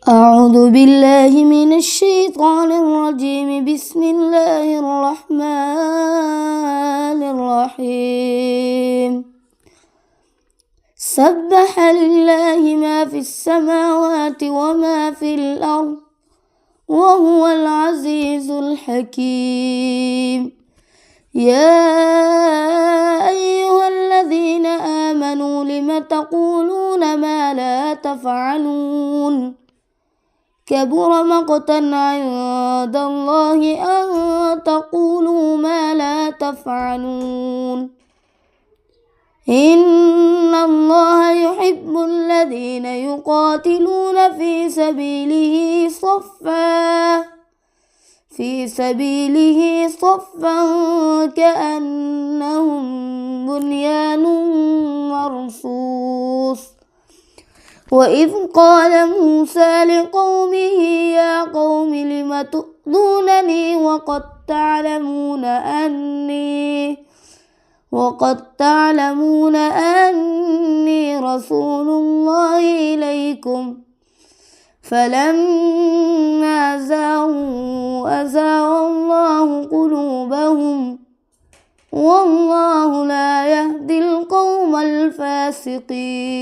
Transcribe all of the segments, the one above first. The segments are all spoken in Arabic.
أعوذ بالله من الشيطان الرجيم. بسم الله الرحمن الرحيم. سبح لله ما في السماوات وما في الأرض وهو العزيز الحكيم. يا أيها الذين آمنوا لم تقولون ما لا تفعلون؟ كبر مقتا عند الله أن تقولوا ما لا تفعلون. إن الله يحب الذين يقاتلون في سبيله صفا كأنهم بنيان مرصوص. وإذ قال موسى لقومه يا قوم لم تؤذونني وقد تعلمون أني رسول الله إليكم فلما زاغوا أزاغ الله قلوبهم والله لا يهدي القوم الفاسقين.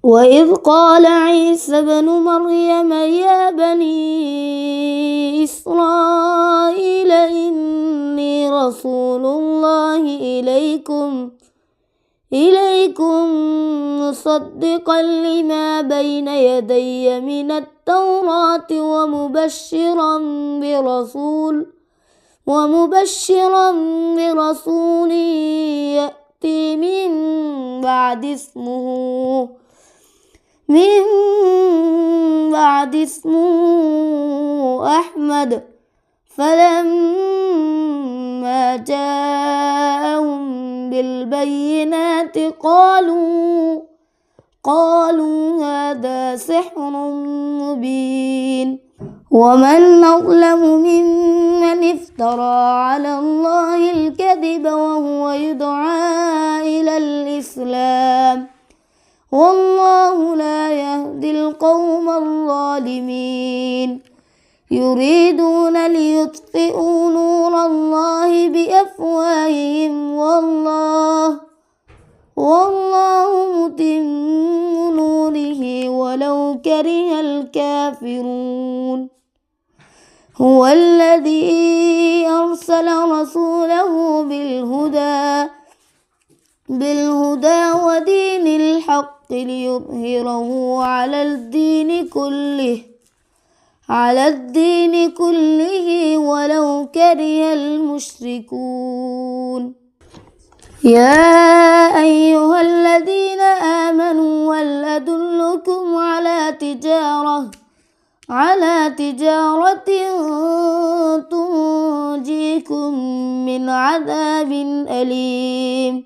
وإذ قال عيسى ابن مريم يا بني إسرائيل إني رسول الله إليكم مصدقا لما بين يدي من التوراة ومبشرا برسول يأتي من بعد اسمه أحمد. فلما جاءهم بالبينات قالوا هذا سحر مبين. ومن أظلم ممن افترى على الله الكذب وهو يدعى إلى الإسلام والله لا يهدي القوم الظالمين. يريدون ليطفئوا نور الله بأفواههم والله متم نوره ولو كره الكافرون. هو الذي أرسل رسوله بالهدى ودين الحق ليظهره على الدين كله ولو كره المشركون. يا أيها الذين آمنوا هل أدلكم على تجارة تنجيكم من عذاب أليم.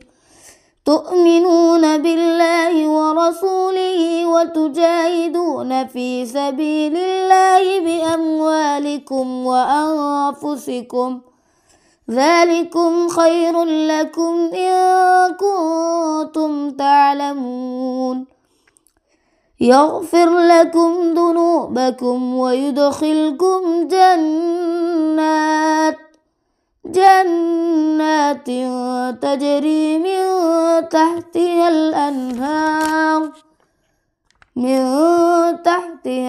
تؤمنون بالله ورسوله وتجاهدون في سبيل الله بأموالكم وأنفسكم ذلكم خير لكم إن كنتم تعلمون. يغفر لكم ذنوبكم ويدخلكم جنات تجري من تحتها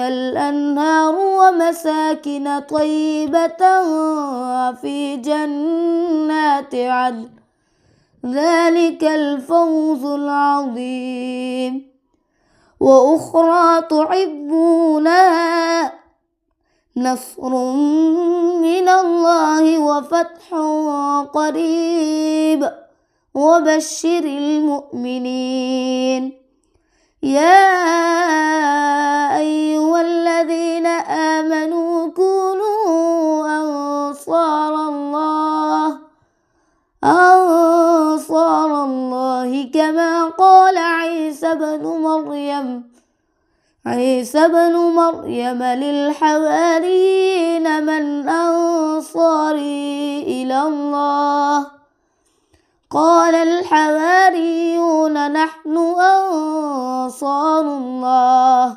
الأنهار ومساكن طيبة في جنات عدن ذلك الفوز العظيم. وأخرى تحبونها نصر من الله وفتح قريب وبشر المؤمنين. يا أيها الذين آمنوا كونوا أنصار الله كما قال عيسى بن مريم للحواريين من أنصاري إلى الله قال الحواريون نحن أنصار الله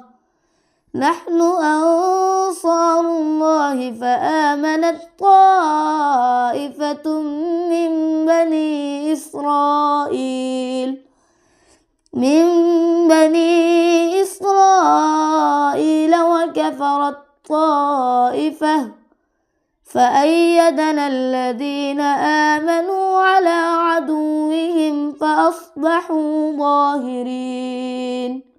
نحن أنصار الله فآمنت طائفة من بني إسرائيل وكفرت طائفة فأيدنا الذين آمنوا على عدوهم فأصبحوا ظاهرين.